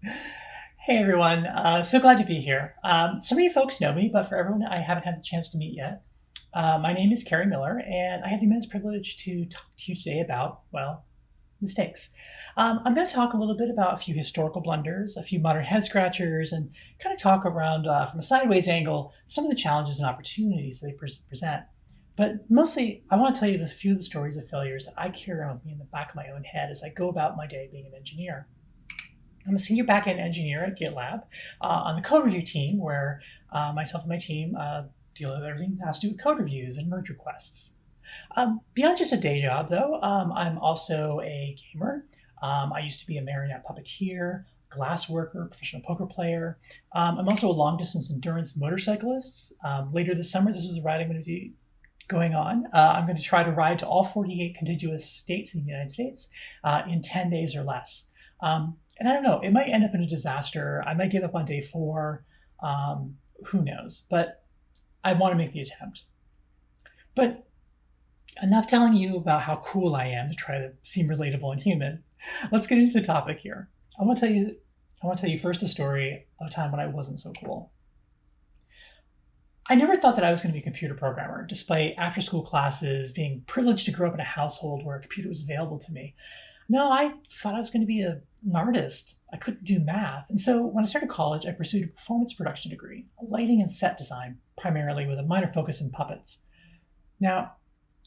Hey everyone, so glad to be here. Some of you folks know me, but for everyone I haven't had the chance to meet yet, my name is Kerri Miller, and I have the immense privilege to talk to you today about, well, mistakes. I'm going to talk a little bit about a few historical blunders, a few modern head scratchers, and kind of talk around from a sideways angle some of the challenges and opportunities they present. But mostly, I want to tell you a few of the stories of failures that I carry around with me in the back of my own head as I go about my day being an engineer. I'm a senior backend engineer at GitLab on the code review team, where myself and my team deal with everything that has to do with code reviews and merge requests. Beyond just a day job, though, I'm also a gamer. I used to be a marionette puppeteer, glass worker, professional poker player. I'm also a long distance endurance motorcyclist. Later this summer, this is a ride I'm going to do going on. I'm going to try to ride to all 48 contiguous states in the United States in 10 days or less. And I don't know, it might end up in a disaster. I might give up on day four. Who knows? But I want to make the attempt. But enough telling you about how cool I am to try to seem relatable and human. Let's get into the topic here. I want to tell you first the story of a time when I wasn't so cool. I never thought that I was going to be a computer programmer, despite after school classes, being privileged to grow up in a household where a computer was available to me. No, I thought I was going to be an artist. I couldn't do math. And so when I started college, I pursued a performance production degree, lighting and set design, primarily with a minor focus in puppets. Now,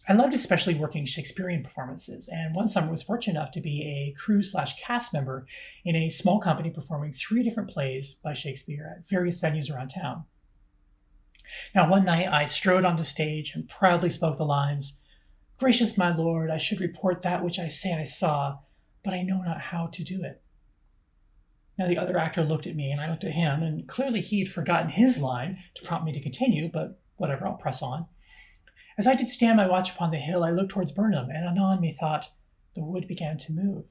I loved especially working Shakespearean performances, and one summer was fortunate enough to be a crew/cast member in a small company performing 3 different plays by Shakespeare at various venues around town. Now, one night I strode onto stage and proudly spoke the lines, "Gracious my lord, I should report that which I say I saw, but I know not how to do it." Now, the other actor looked at me and I looked at him, and clearly he'd forgotten his line to prompt me to continue, but whatever, I'll press on. As I did stand my watch upon the hill, I looked towards Burnham, and anon methought the wood began to move.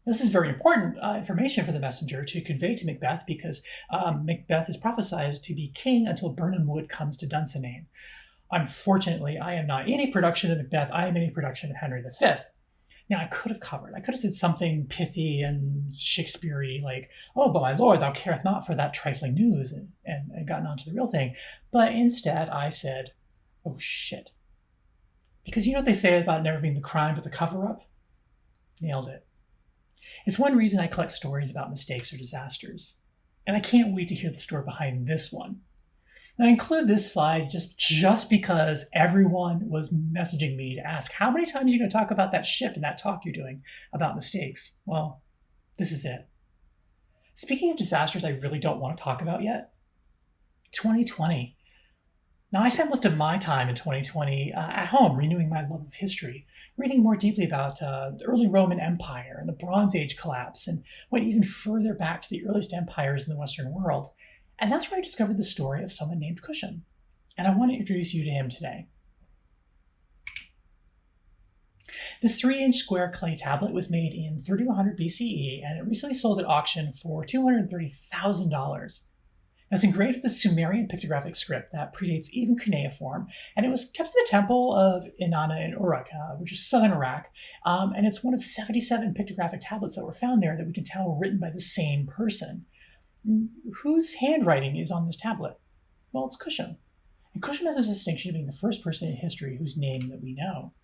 This is very important information for the messenger to convey to Macbeth, because Macbeth is prophesied to be king until Burnham Wood comes to Dunsinane. Unfortunately, I am not in a production of Macbeth. I am in a production of Henry V. Now, I could have said something pithy and Shakespeare-y, like, "Oh, but my lord, thou careth not for that trifling news," and gotten on to the real thing. But instead, I said, "Oh, shit." Because you know what they say about never being the crime, but the cover-up? Nailed it. It's one reason I collect stories about mistakes or disasters. And I can't wait to hear the story behind this one. And I include this slide just because everyone was messaging me to ask, how many times are you going to talk about that ship in that talk you're doing about mistakes? Well, this is it. Speaking of disasters I really don't want to talk about yet, 2020. Now, I spent most of my time in 2020 at home renewing my love of history, reading more deeply about the early Roman Empire and the Bronze Age collapse, and went even further back to the earliest empires in the Western world. And that's where I discovered the story of someone named Cushion. And I want to introduce you to him today. This 3-inch square clay tablet was made in 3100 BCE, and it recently sold at auction for $230,000. It's engraved with the Sumerian pictographic script that predates even cuneiform, and it was kept in the temple of Inanna in Uruk, which is southern Iraq, and it's one of 77 pictographic tablets that were found there that we can tell were written by the same person. Whose handwriting is on this tablet? Well, it's Cushion. And Cushion has a distinction of being the first person in history whose name that we know.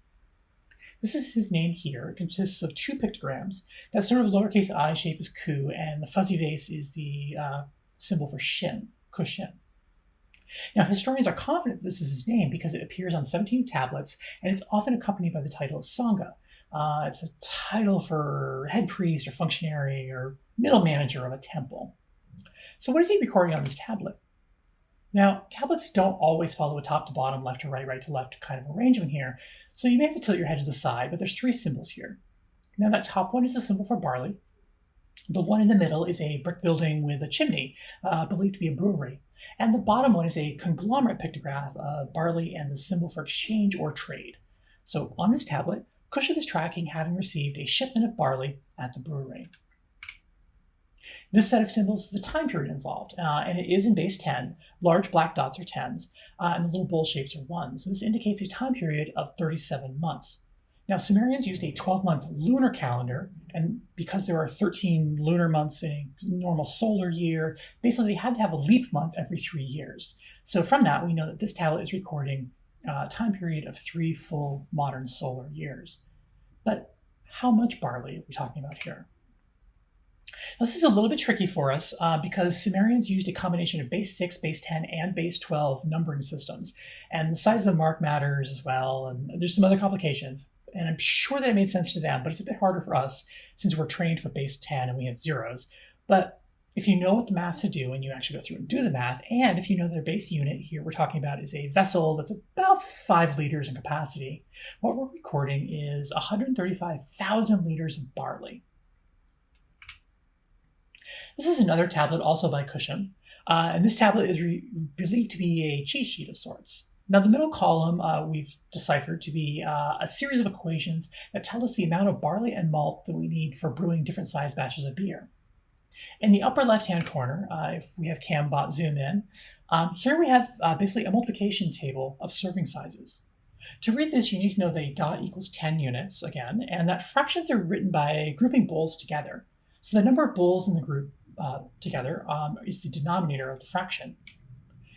This is his name here. It consists of 2 pictograms. That sort of lowercase I shape is Ku, and the fuzzy vase is the symbol for shin, Cushion. Now, historians are confident this is his name because it appears on 17 tablets, and it's often accompanied by the title of Sangha. It's a title for head priest or functionary or middle manager of a temple. So what is he recording on this tablet? Now, tablets don't always follow a top to bottom, left to right, right to left kind of arrangement here, so you may have to tilt your head to the side, but there's 3 symbols here. Now, that top one is a symbol for barley. The one in the middle is a brick building with a chimney, believed to be a brewery. And the bottom one is a conglomerate pictograph of barley and the symbol for exchange or trade. So on this tablet, Cushion is tracking having received a shipment of barley at the brewery. This set of symbols is the time period involved, and it is in base 10. Large black dots are 10s, and the little bowl shapes are 1s. So this indicates a time period of 37 months. Now, Sumerians used a 12-month lunar calendar, and because there are 13 lunar months in a normal solar year, basically they had to have a leap month every 3 years. So from that, we know that this tablet is recording a time period of 3 full modern solar years. But how much barley are we talking about here? Now, this is a little bit tricky for us because Sumerians used a combination of base 6, base 10, and base 12 numbering systems. And the size of the mark matters as well, and there's some other complications. And I'm sure that it made sense to them, but it's a bit harder for us since we're trained for base 10 and we have zeros. But if you know what the math to do and you actually go through and do the math, and if you know their base unit here we're talking about is a vessel that's about 5 liters in capacity, what we're recording is 135,000 liters of barley. This is another tablet also by Cusham, and this tablet is believed to be a cheat sheet of sorts. Now, the middle column we've deciphered to be a series of equations that tell us the amount of barley and malt that we need for brewing different size batches of beer. In the upper left-hand corner, if we have CamBot zoom in, here we have basically a multiplication table of serving sizes. To read this, you need to know that a dot equals 10 units, again, and that fractions are written by grouping bowls together. So the number of bowls in the group together is the denominator of the fraction.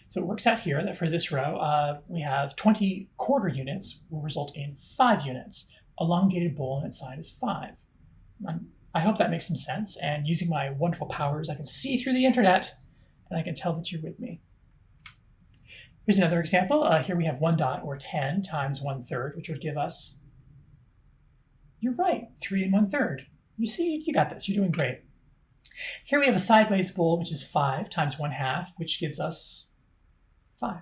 So it works out here that for this row, we have 20 quarter units will result in 5 units. Elongated bowl and its side is 5. I hope that makes some sense, and using my wonderful powers, I can see through the internet, and I can tell that you're with me. Here's another example. Here we have 1 dot, or 10 times 1/3, which would give us, you're right, 3 1/3. You see, you got this, you're doing great. Here we have a sideways bowl, which is 5 times 1/2, which gives us 5.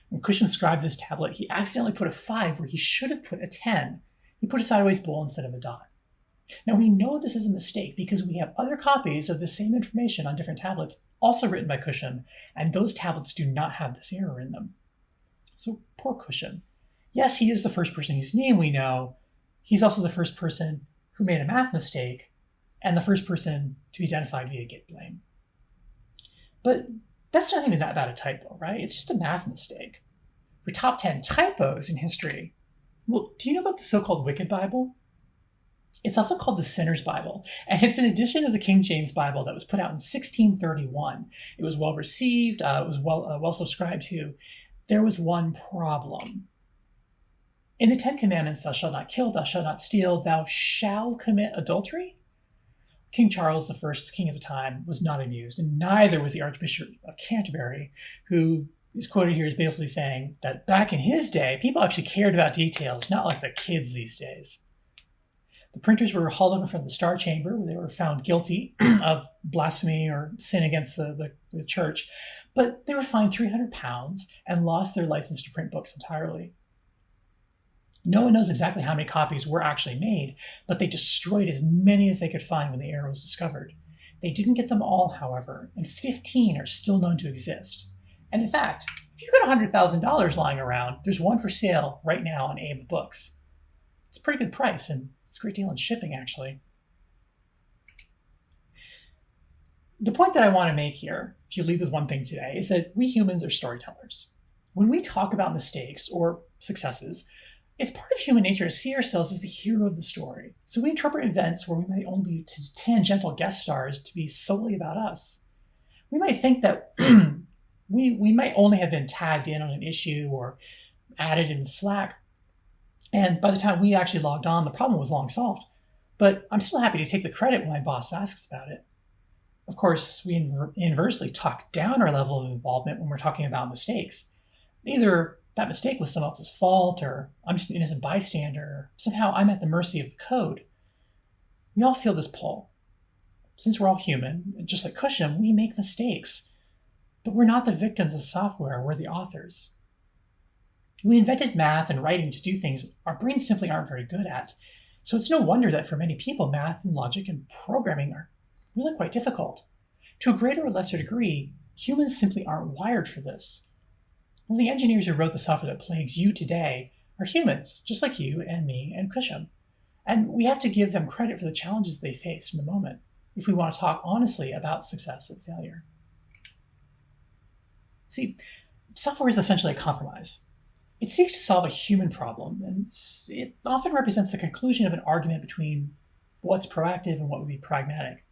When Cusham scribed this tablet, he accidentally put a 5 where he should have put a 10. He put a sideways bowl instead of a dot. Now, we know this is a mistake because we have other copies of the same information on different tablets also written by Cusham, and those tablets do not have this error in them. So poor Cusham. Yes, he is the first person whose name we know. He's also the first person who made a math mistake and the first person to be identified via git blame. But that's not even that bad a typo, right? It's just a math mistake. For top 10 typos in history, well, do you know about the so-called Wicked Bible? It's also called the Sinner's Bible, and it's an edition of the King James Bible that was put out in 1631. It was well received, it was well subscribed to. There was one problem. In the 10 Commandments, thou shalt not kill, thou shalt not steal, thou shalt commit adultery. King Charles I, king at the time, was not amused, and neither was the Archbishop of Canterbury, who is quoted here as basically saying that back in his day, people actually cared about details, not like the kids these days. The printers were hauled up in front of the Star Chamber, where they were found guilty of blasphemy or sin against the church, but they were fined £300 and lost their license to print books entirely. No one knows exactly how many copies were actually made, but they destroyed as many as they could find when the error was discovered. They didn't get them all, however, and 15 are still known to exist. And in fact, if you've got $100,000 lying around, there's one for sale right now on Abe Books. It's a pretty good price, and it's a great deal in shipping, actually. The point that I want to make here, if you leave with one thing today, is that we humans are storytellers. When we talk about mistakes or successes, it's part of human nature to see ourselves as the hero of the story. So we interpret events where we might only be tangential guest stars to be solely about us. We might think that we might only have been tagged in on an issue or added in Slack, and by the time we actually logged on, the problem was long solved. But I'm still happy to take the credit when my boss asks about it. Of course, we inversely talk down our level of involvement when we're talking about mistakes. Either that mistake was someone else's fault, or I'm just an innocent bystander, or somehow I'm at the mercy of the code. We all feel this pull. Since we're all human, just like Cusham, we make mistakes. But we're not the victims of software, we're the authors. We invented math and writing to do things our brains simply aren't very good at. So it's no wonder that for many people, math and logic and programming are really quite difficult. To a greater or lesser degree, humans simply aren't wired for this. Well, the engineers who wrote the software that plagues you today are humans, just like you and me and Cusham. And we have to give them credit for the challenges they faced in the moment if we want to talk honestly about success and failure. See, software is essentially a compromise. It seeks to solve a human problem, and it often represents the conclusion of an argument between what's proactive and what would be pragmatic.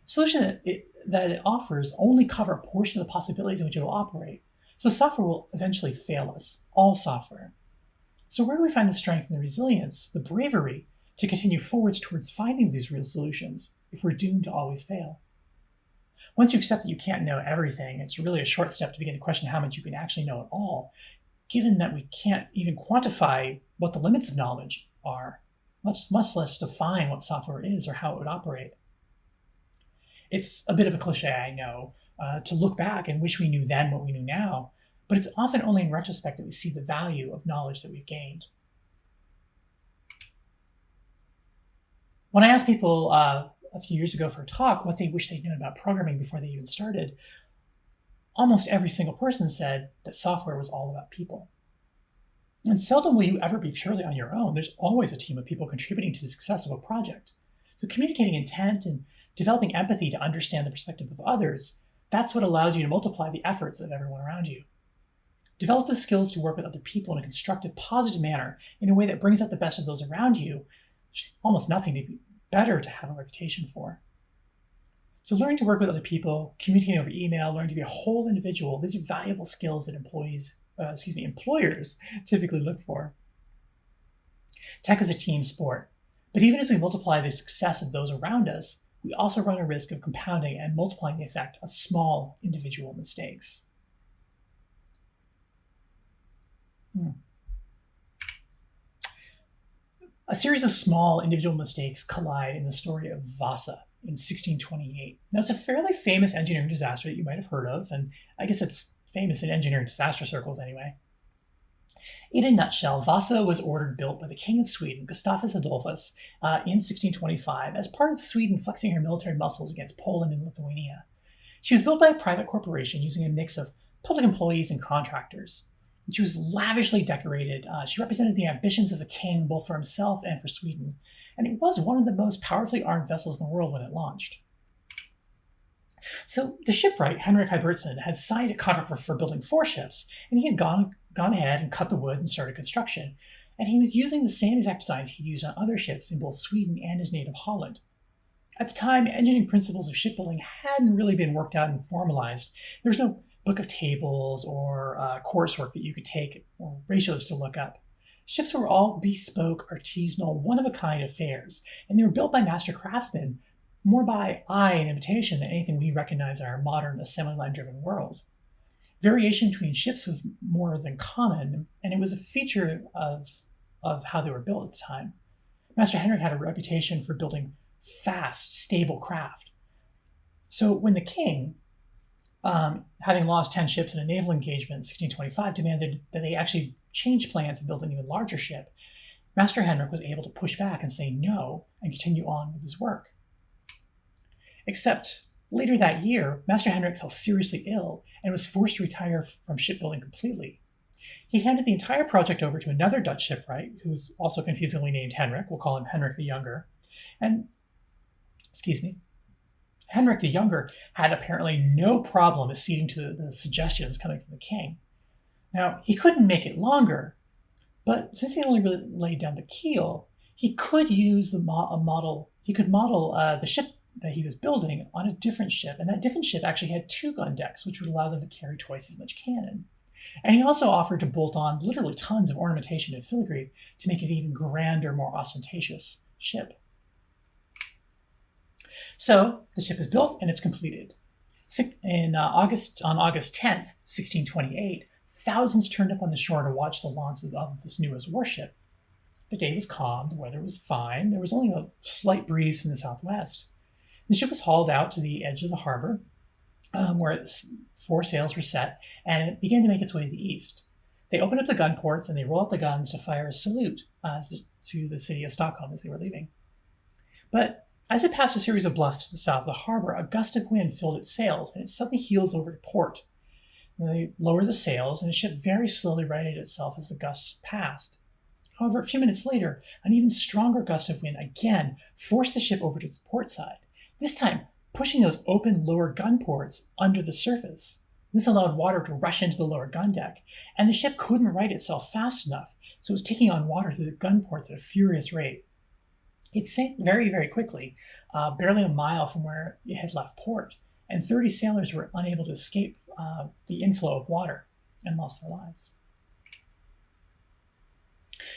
The solution that it offers only cover a portion of the possibilities in which it will operate, so software will eventually fail us, all software. So where do we find the strength and the resilience, the bravery to continue forwards towards finding these real solutions if we're doomed to always fail? Once you accept that you can't know everything, it's really a short step to begin to question how much you can actually know at all, given that we can't even quantify what the limits of knowledge are, much less define what software is or how it would operate. It's a bit of a cliche, I know, to look back and wish we knew then what we knew now, but it's often only in retrospect that we see the value of knowledge that we've gained. When I asked people a few years ago for a talk what they wish they'd known about programming before they even started, almost every single person said that software was all about people. And seldom will you ever be purely on your own. There's always a team of people contributing to the success of a project. So communicating intent and developing empathy to understand the perspective of others, that's what allows you to multiply the efforts of everyone around you. Develop the skills to work with other people in a constructive, positive manner in a way that brings out the best of those around you. There's almost nothing to be better to have a reputation for. So learning to work with other people, communicating over email, learning to be a whole individual, these are valuable skills that employers typically look for. Tech is a team sport, but even as we multiply the success of those around us, we also run a risk of compounding and multiplying the effect of small individual mistakes. A series of small individual mistakes collide in the story of Vaasa in 1628. Now, it's a fairly famous engineering disaster that you might have heard of, and I guess it's famous in engineering disaster circles anyway. In a nutshell, Vaasa was ordered built by the King of Sweden, Gustavus Adolphus, in 1625 as part of Sweden flexing her military muscles against Poland and Lithuania. She was built by a private corporation using a mix of public employees and contractors. And she was lavishly decorated. She represented the ambitions of the king, both for himself and for Sweden. And it was one of the most powerfully armed vessels in the world when it launched. So the shipwright, Henrik Hybertson, had signed a contract for building 4 ships, and he had gone ahead and cut the wood and started construction. And he was using the same exact designs he'd used on other ships in both Sweden and his native Holland. At the time, engineering principles of shipbuilding hadn't really been worked out and formalized. There was no book of tables or coursework that you could take or ratios to look up. Ships were all bespoke, artisanal, one-of-a-kind affairs, and they were built by master craftsmen more by eye and imitation than anything we recognize in our modern assembly line-driven world. Variation between ships was more than common, and it was a feature of how they were built at the time. Master Henrik had a reputation for building fast, stable craft. So when the king, having lost 10 ships in a naval engagement in 1625, demanded that they actually change plans and build an even larger ship, Master Henrik was able to push back and say no and continue on with his work. Except later that year, Master Henrik fell seriously ill and was forced to retire from shipbuilding completely. He handed the entire project over to another Dutch shipwright, who was also confusingly named Henrik. We'll call him Henrik the Younger. Henrik the Younger had apparently no problem acceding to the suggestions coming from the king. Now, he couldn't make it longer, but since he only really laid down the keel, he could use model the ship that he was building on a different ship, and that different ship actually had 2 gun decks, which would allow them to carry twice as much cannon. And he also offered to bolt on literally tons of ornamentation and filigree to make it an even grander, more ostentatious ship. So the ship is built and it's completed. On August 10th, 1628, thousands turned up on the shore to watch the launch of this newest warship. The day was calm, the weather was fine, there was only a slight breeze from the southwest. The ship was hauled out to the edge of the harbor, where its 4 sails were set, and it began to make its way to the east. They opened up the gun ports and they rolled out the guns to fire a salute to the city of Stockholm as they were leaving. But as it passed a series of bluffs to the south of the harbor, a gust of wind filled its sails, and it suddenly heels over to port. And they lowered the sails, and the ship very slowly righted itself as the gusts passed. However, a few minutes later, an even stronger gust of wind again forced the ship over to its port side, this time pushing those open lower gun ports under the surface. This allowed water to rush into the lower gun deck, and the ship couldn't right itself fast enough, so it was taking on water through the gun ports at a furious rate. It sank very, very quickly, barely a mile from where it had left port, and 30 sailors were unable to escape the inflow of water and lost their lives.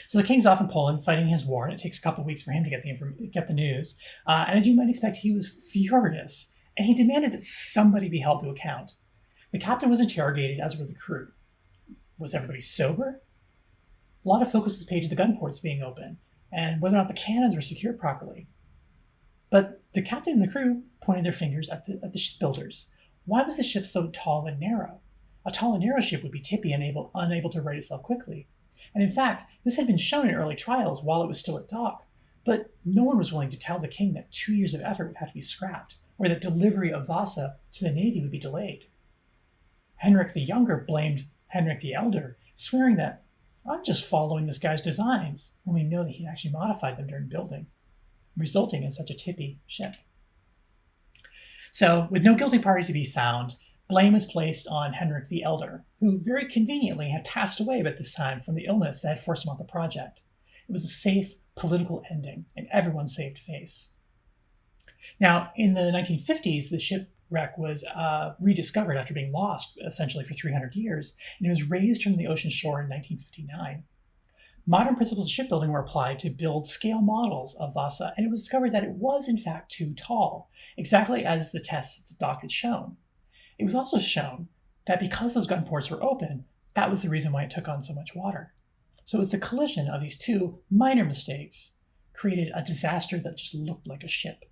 So the king's off in Poland fighting his war, and it takes a couple of weeks for him to get the news. And as you might expect, he was furious, and he demanded that somebody be held to account. The captain was interrogated, as were the crew. Was everybody sober? A lot of focus was paid to the gun ports being open, and whether or not the cannons were secured properly. But the captain and the crew pointed their fingers at the shipbuilders. Why was the ship so tall and narrow? A tall and narrow ship would be tippy and unable to right itself quickly. And in fact, this had been shown in early trials while it was still at dock. But no one was willing to tell the king that 2 years of effort would have to be scrapped, or that delivery of Vaasa to the Navy would be delayed. Henrik the Younger blamed Henrik the Elder, swearing that, "I'm just following this guy's designs," when we know that he actually modified them during building, resulting in such a tippy ship. So, with no guilty party to be found, blame was placed on Henrik the Elder, who very conveniently had passed away by this time from the illness that had forced him off the project. It was a safe political ending, and everyone saved face. Now, in the 1950s, the shipwreck was rediscovered after being lost, essentially, for 300 years, and it was raised from the ocean shore in 1959. Modern principles of shipbuilding were applied to build scale models of Vaasa, and it was discovered that it was, in fact, too tall, exactly as the tests at the dock had shown. It was also shown that because those gun ports were open, that was the reason why it took on so much water. So it was the collision of these two minor mistakes created a disaster that just looked like a ship.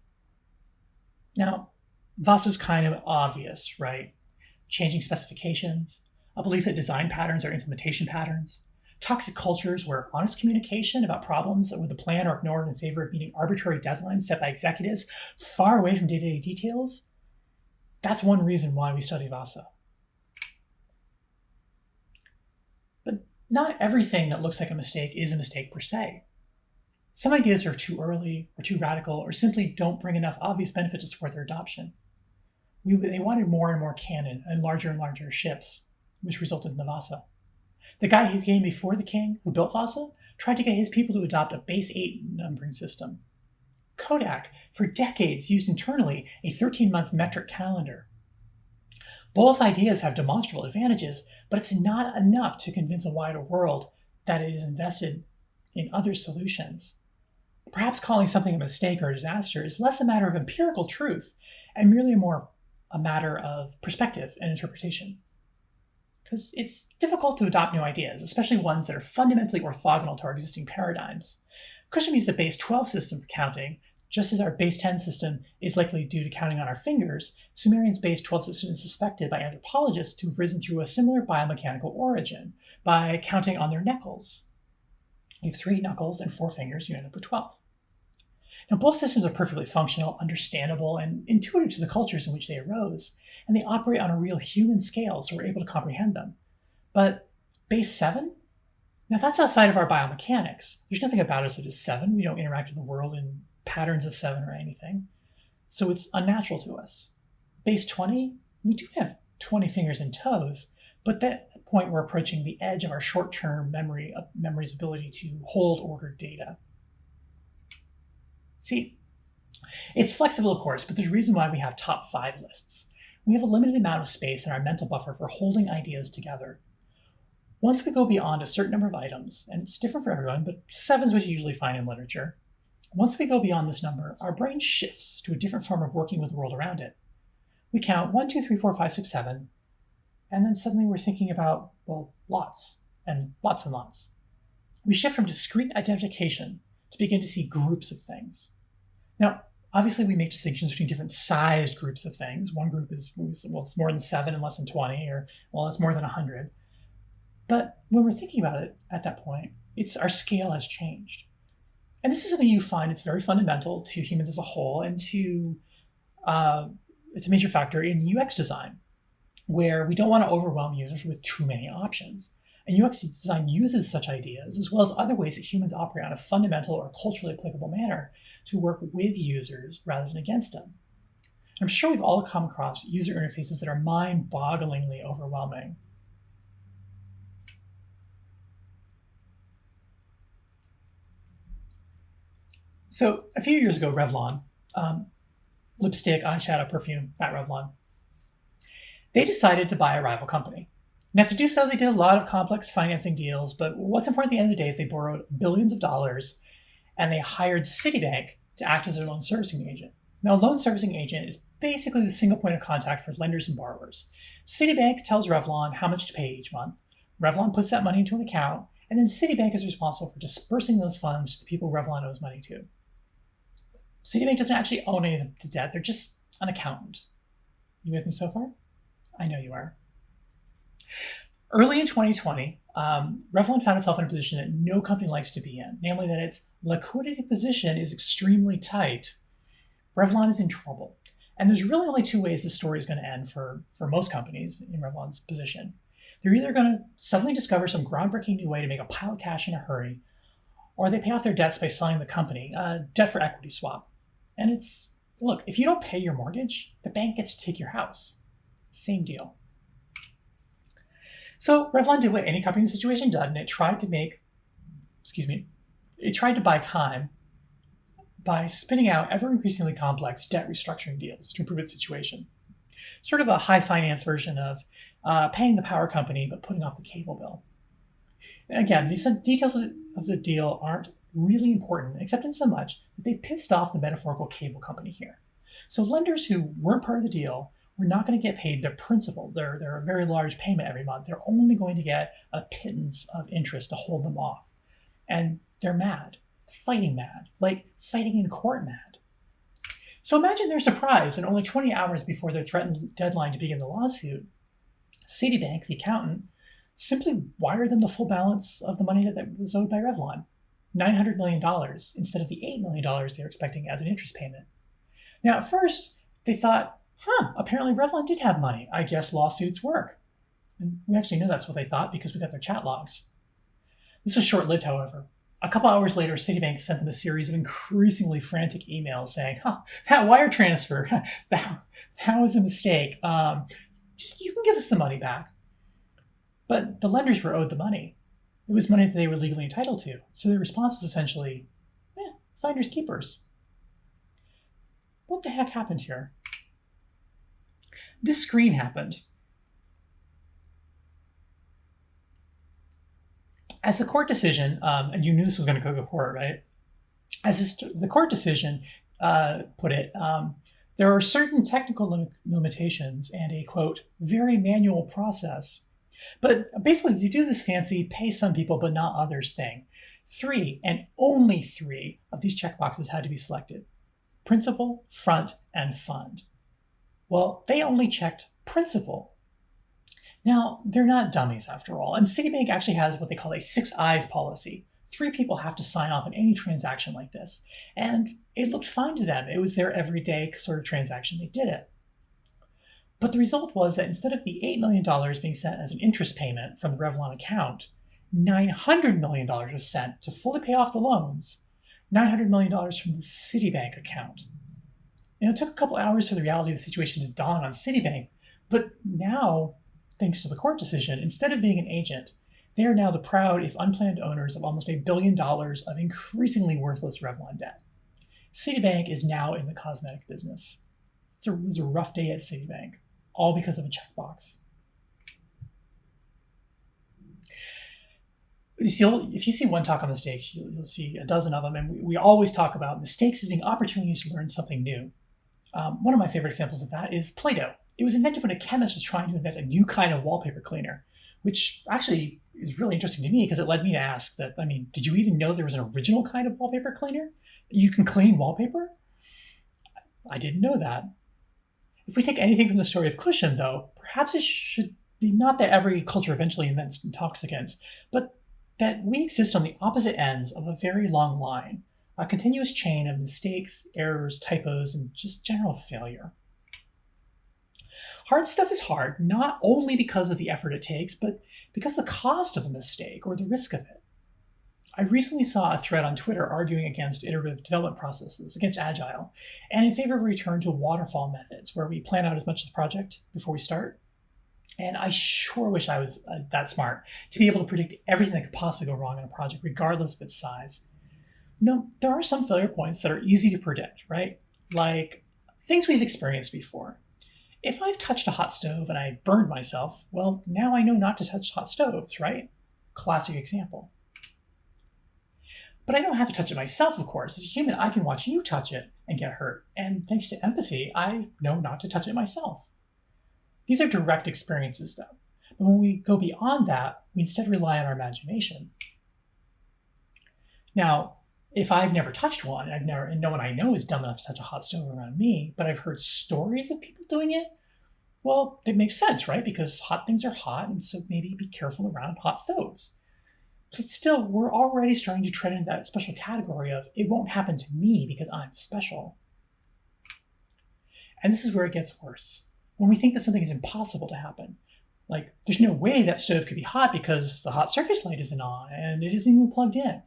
Now, Vaasa's kind of obvious, right? Changing specifications, a belief that design patterns are implementation patterns, toxic cultures where honest communication about problems with the plan are ignored in favor of meeting arbitrary deadlines set by executives far away from day-to-day details. That's one reason why we study Vaasa. But not everything that looks like a mistake is a mistake per se. Some ideas are too early or too radical or simply don't bring enough obvious benefit to support their adoption. They wanted more and more cannon and larger ships, which resulted in the Vaasa. The guy who came before the king, who built Vaasa, tried to get his people to adopt a base 8 numbering system. Kodak, for decades, used internally a 13-month metric calendar. Both ideas have demonstrable advantages, but it's not enough to convince a wider world that it is invested in other solutions. Perhaps calling something a mistake or a disaster is less a matter of empirical truth and merely more a matter of perspective and interpretation. Because it's difficult to adopt new ideas, especially ones that are fundamentally orthogonal to our existing paradigms. Cusham used a base 12 system for counting. Just as our base 10 system is likely due to counting on our fingers, Sumerians' base 12 system is suspected by anthropologists to have risen through a similar biomechanical origin by counting on their knuckles. You have 3 knuckles and 4 fingers, you end up with 12. Now, both systems are perfectly functional, understandable, and intuitive to the cultures in which they arose, and they operate on a real human scale, so we're able to comprehend them. But base 7? Now, that's outside of our biomechanics. There's nothing about us that is 7. We don't interact with the world in patterns of 7 or anything. So it's unnatural to us. Base 20, we do have 20 fingers and toes, but at that point we're approaching the edge of our short-term memory's ability to hold ordered data. See, it's flexible, of course, but there's a reason why we have top 5 lists. We have a limited amount of space in our mental buffer for holding ideas together. Once we go beyond a certain number of items, and it's different for everyone, but 7 is what you usually find in literature. Once we go beyond this number, our brain shifts to a different form of working with the world around it. We count 1, 2, 3, 4, 5, 6, 7, and then suddenly we're thinking about, well, lots and lots and lots. We shift from discrete identification to begin to see groups of things. Now, obviously we make distinctions between different sized groups of things. One group is, well, it's more than 7 and less than 20, or, well, it's more than 100. But when we're thinking about it at that point, our scale has changed. And this is something you find it's very fundamental to humans as a whole, and it's a major factor in UX design, where we don't want to overwhelm users with too many options. And UX design uses such ideas, as well as other ways that humans operate on a fundamental or culturally applicable manner, to work with users rather than against them. I'm sure we've all come across user interfaces that are mind-bogglingly overwhelming. So a few years ago, Revlon, lipstick, eyeshadow, perfume, that Revlon, they decided to buy a rival company. Now, to do so, they did a lot of complex financing deals, but what's important at the end of the day is they borrowed billions of dollars and they hired Citibank to act as their loan servicing agent. Now, a loan servicing agent is basically the single point of contact for lenders and borrowers. Citibank tells Revlon how much to pay each month. Revlon puts that money into an account, and then Citibank is responsible for dispersing those funds to the people Revlon owes money to. Citibank doesn't actually own any of the debt, they're just an accountant. You with me so far? I know you are. Early in 2020, Revlon found itself in a position that no company likes to be in, namely that its liquidity position is extremely tight. Revlon is in trouble. And there's really only two ways this story is going to end for most companies in Revlon's position. They're either going to suddenly discover some groundbreaking new way to make a pile of cash in a hurry, or they pay off their debts by selling the company, a debt for equity swap. And it's, look, if you don't pay your mortgage, the bank gets to take your house. Same deal. So Revlon did what any company in the situation did, and it tried to buy time by spinning out ever increasingly complex debt restructuring deals to improve its situation. Sort of a high finance version of paying the power company but putting off the cable bill. Again, these details of the deal aren't really important, except in so much that they've pissed off the metaphorical cable company here. So lenders who weren't part of the deal were not going to get paid their principal, their very large payment every month. They're only going to get a pittance of interest to hold them off. And they're mad, fighting mad, like fighting in court mad. So imagine their surprise when only 20 hours before their threatened deadline to begin the lawsuit, Citibank, the accountant, simply wired them the full balance of the money that was owed by Revlon, $900 million, instead of the $8 million they were expecting as an interest payment. Now, at first, they thought, apparently Revlon did have money. I guess lawsuits work. And we actually know that's what they thought because we got their chat logs. This was short-lived, however. A couple hours later, Citibank sent them a series of increasingly frantic emails saying, that wire transfer, that was a mistake. You can give us the money back. But the lenders were owed the money. It was money that they were legally entitled to. So their response was essentially, finders keepers. What the heck happened here? This screen happened. As the court decision, and you knew this was going to go to court, right? As the court decision put it, there are certain technical limitations and a, quote, very manual process. But basically, you do this fancy pay some people but not others thing. 3, and only 3, of these checkboxes had to be selected: principal, front, and fund. Well, they only checked principal. Now, they're not dummies after all, and Citibank actually has what they call a 6 eyes policy. 3 people have to sign off on any transaction like this, and it looked fine to them. It was their everyday sort of transaction. They did it. But the result was that instead of the $8 million being sent as an interest payment from the Revlon account, $900 million was sent to fully pay off the loans, $900 million from the Citibank account. And it took a couple hours for the reality of the situation to dawn on Citibank, but now, thanks to the court decision, instead of being an agent, they are now the proud, if unplanned, owners of almost $1 billion of increasingly worthless Revlon debt. Citibank is now in the cosmetic business. It was a rough day at Citibank, all because of a checkbox. If you see one talk on mistakes, you'll see a dozen of them, and we always talk about mistakes as being opportunities to learn something new. One of my favorite examples of that is Play-Doh. It was invented when a chemist was trying to invent a new kind of wallpaper cleaner, which actually is really interesting to me because it led me to ask that, did you even know there was an original kind of wallpaper cleaner? You can clean wallpaper? I didn't know that. If we take anything from the story of cushion, though, perhaps it should be not that every culture eventually invents intoxicants, but that we exist on the opposite ends of a very long line, a continuous chain of mistakes, errors, typos, and just general failure. Hard stuff is hard, not only because of the effort it takes, but because of the cost of a mistake or the risk of it. I recently saw a thread on Twitter arguing against iterative development processes, against Agile, and in favor of a return to waterfall methods, where we plan out as much of the project before we start. And I sure wish I was that smart to be able to predict everything that could possibly go wrong in a project, regardless of its size. No, there are some failure points that are easy to predict, right? Like things we've experienced before. If I've touched a hot stove and I burned myself, well, now I know not to touch hot stoves, right? Classic example. But I don't have to touch it myself, of course. As a human, I can watch you touch it and get hurt. And thanks to empathy, I know not to touch it myself. These are direct experiences, though. But when we go beyond that, we instead rely on our imagination. Now, if I've never touched one, and no one I know is dumb enough to touch a hot stove around me, but I've heard stories of people doing it, well, it makes sense, right? Because hot things are hot, and so maybe be careful around hot stoves. But still, we're already starting to tread into that special category of it won't happen to me because I'm special. And this is where it gets worse. When we think that something is impossible to happen. Like, there's no way that stove could be hot because the hot surface light isn't on and it isn't even plugged in.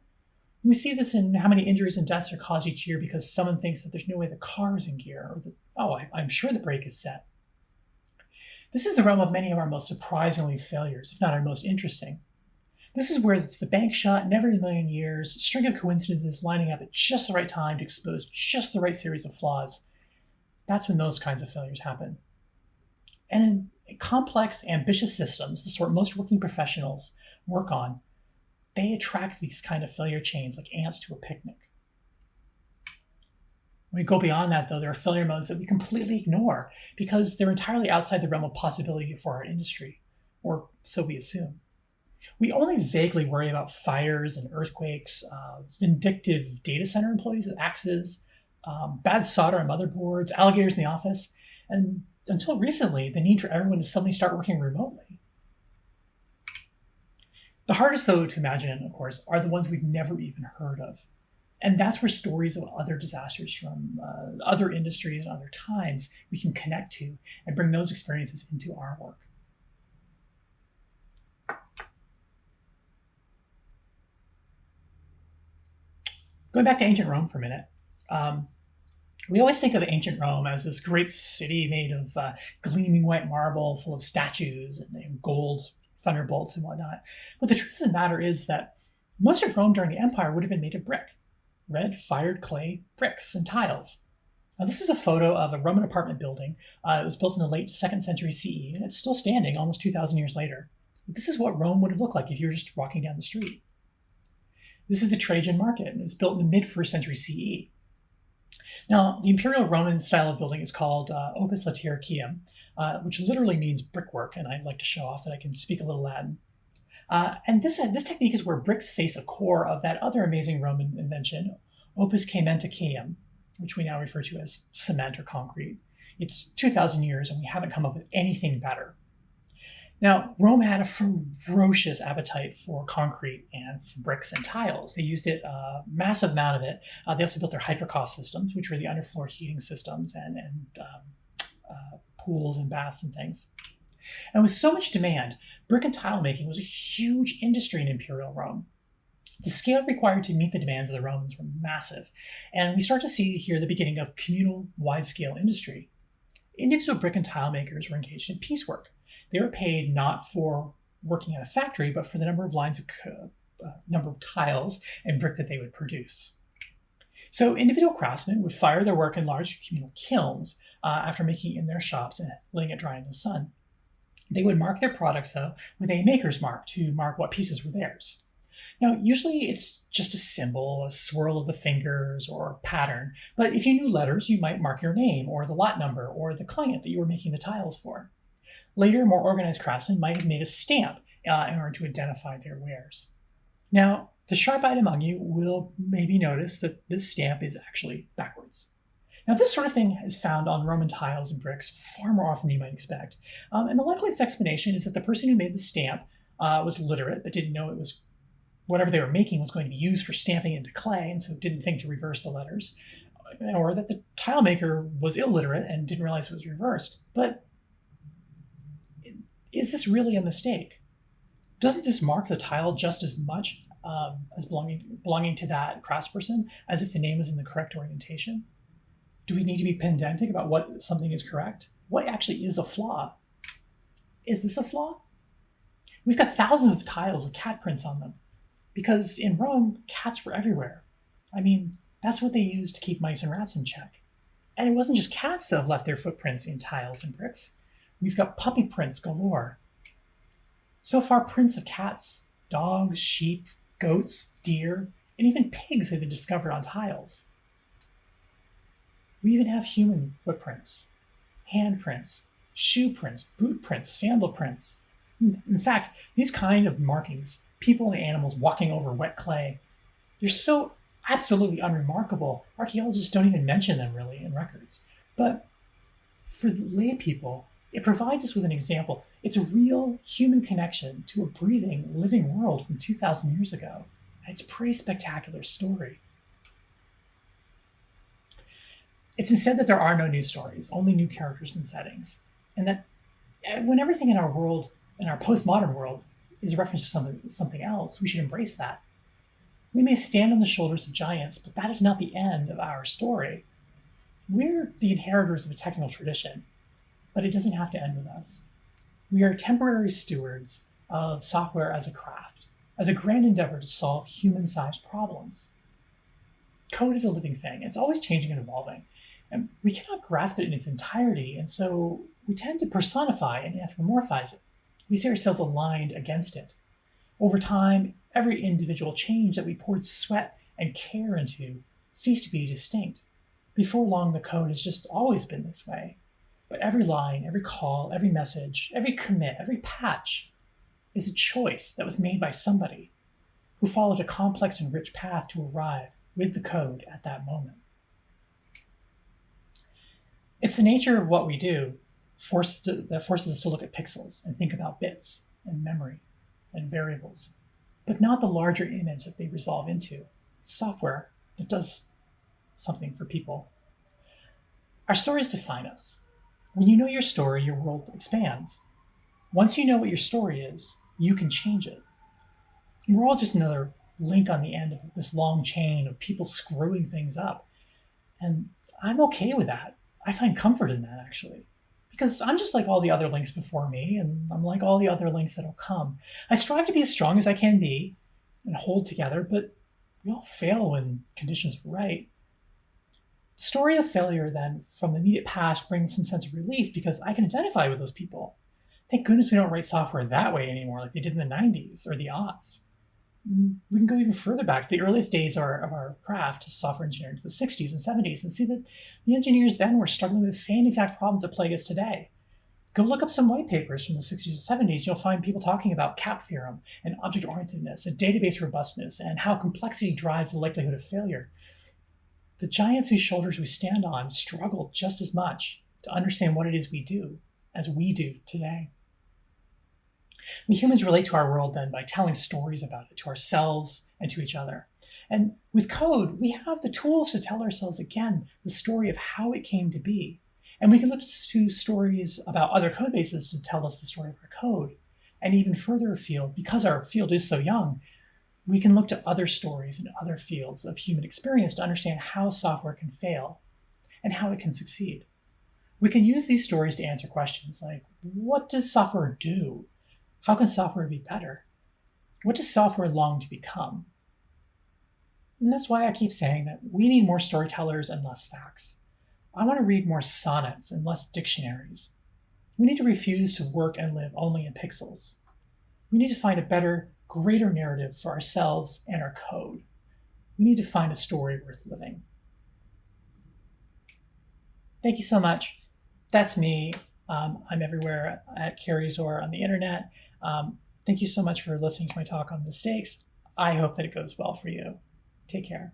We see this in how many injuries and deaths are caused each year because someone thinks that there's no way the car is in gear or that, I'm sure the brake is set. This is the realm of many of our most surprisingly failures, if not our most interesting. This is where it's the bank shot never in a million years, string of coincidences lining up at just the right time to expose just the right series of flaws. That's when those kinds of failures happen. And in complex, ambitious systems, the sort most working professionals work on, they attract these kind of failure chains like ants to a picnic. When we go beyond that, though, there are failure modes that we completely ignore because they're entirely outside the realm of possibility for our industry, or so we assume. We only vaguely worry about fires and earthquakes, vindictive data center employees with axes, bad solder on motherboards, alligators in the office, and until recently, the need for everyone to suddenly start working remotely. The hardest, though, to imagine, of course, are the ones we've never even heard of. And that's where stories of other disasters from other industries and other times we can connect to and bring those experiences into our work. Going back to ancient Rome for a minute, we always think of ancient Rome as this great city made of gleaming white marble full of statues and gold thunderbolts and whatnot. But the truth of the matter is that most of Rome during the empire would have been made of brick, red fired clay bricks and tiles. Now, this is a photo of a Roman apartment building. It was built in the late 2nd century CE, and it's still standing almost 2,000 years later. But this is what Rome would have looked like if you were just walking down the street. This is the Trajan Market, and it was built in the mid-1st century CE. Now, the Imperial Roman style of building is called opus latericium, which literally means brickwork, and I'd like to show off that I can speak a little Latin. And this technique is where bricks face a core of that other amazing Roman invention, opus caementicum, which we now refer to as cement or concrete. It's 2,000 years, and we haven't come up with anything better. Now, Rome had a ferocious appetite for concrete and for bricks and tiles. They used it, a massive amount of it. They also built their hypercaust systems, which were the underfloor heating systems and pools and baths and things. And with so much demand, brick and tile making was a huge industry in Imperial Rome. The scale required to meet the demands of the Romans were massive, and we start to see here the beginning of communal, wide-scale industry. Individual brick and tile makers were engaged in piecework. They were paid not for working at a factory, but for the number of lines of number of tiles and brick that they would produce. So individual craftsmen would fire their work in large communal kilns after making it in their shops and letting it dry in the sun. They would mark their products, though, with a maker's mark to mark what pieces were theirs. Now, usually it's just a symbol, a swirl of the fingers, or a pattern, but if you knew letters, you might mark your name, or the lot number, or the client that you were making the tiles for. Later, more organized craftsmen might have made a stamp in order to identify their wares. Now, the sharp-eyed among you will maybe notice that this stamp is actually backwards. Now, this sort of thing is found on Roman tiles and bricks far more often than you might expect. And the likeliest explanation is that the person who made the stamp was literate, but didn't know it was whatever they were making was going to be used for stamping into clay, and so didn't think to reverse the letters. Or that the tile maker was illiterate and didn't realize it was reversed. But is this really a mistake? Doesn't this mark the tile just as much as belonging to that craftsperson, as if the name is in the correct orientation? Do we need to be pedantic about what something is correct? What actually is a flaw? Is this a flaw? We've got thousands of tiles with cat prints on them because in Rome, cats were everywhere. I mean, that's what they used to keep mice and rats in check. And it wasn't just cats that have left their footprints in tiles and bricks. We've got puppy prints galore. So far, prints of cats, dogs, sheep, goats, deer, and even pigs have been discovered on tiles. We even have human footprints, handprints, shoe prints, boot prints, sandal prints. In fact, these kind of markings, people and animals walking over wet clay, they're so absolutely unremarkable, archaeologists don't even mention them really in records. But for lay people, it provides us with an example. It's a real human connection to a breathing, living world from 2,000 years ago. And it's a pretty spectacular story. It's been said that there are no new stories, only new characters and settings. And that when everything in our world, in our postmodern world, is a reference to something else, we should embrace that. We may stand on the shoulders of giants, but that is not the end of our story. We're the inheritors of a technical tradition, but it doesn't have to end with us. We are temporary stewards of software as a craft, as a grand endeavor to solve human-sized problems. Code is a living thing. It's always changing and evolving. And we cannot grasp it in its entirety, and so we tend to personify and anthropomorphize it. We see ourselves aligned against it. Over time, every individual change that we poured sweat and care into ceased to be distinct. Before long, the code has just always been this way. But every line, every call, every message, every commit, every patch is a choice that was made by somebody who followed a complex and rich path to arrive with the code at that moment. It's the nature of what we do that forces us to look at pixels and think about bits and memory and variables, but not the larger image that they resolve into. Software that does something for people. Our stories define us. When you know your story, your world expands. Once you know what your story is, you can change it. And we're all just another link on the end of this long chain of people screwing things up. And I'm okay with that. I find comfort in that, actually. Because I'm just like all the other links before me, and I'm like all the other links that'll come. I strive to be as strong as I can be and hold together, but we all fail when conditions are right. The story of failure, then, from the immediate past brings some sense of relief because I can identify with those people. Thank goodness we don't write software that way anymore like they did in the 90s or the aughts. We can go even further back. The earliest days of our craft as software engineering to the 60s and 70s and see that the engineers then were struggling with the same exact problems that plague us today. Go look up some white papers from the 60s and 70s. You'll find people talking about CAP theorem and object-orientedness and database robustness and how complexity drives the likelihood of failure. The giants whose shoulders we stand on struggle just as much to understand what it is we do as we do today. We humans relate to our world then by telling stories about it to ourselves and to each other. And with code, we have the tools to tell ourselves again the story of how it came to be. And we can look to stories about other code bases to tell us the story of our code. And even further afield, because our field is so young, we can look to other stories in other fields of human experience to understand how software can fail and how it can succeed. We can use these stories to answer questions like, what does software do? How can software be better? What does software long to become? And that's why I keep saying that we need more storytellers and less facts. I want to read more sonnets and less dictionaries. We need to refuse to work and live only in pixels. We need to find a better, greater narrative for ourselves and our code. We need to find a story worth living. Thank you so much. That's me. I'm everywhere at Kerri's or on the internet. Thank you so much for listening to my talk on mistakes. I hope that it goes well for you. Take care.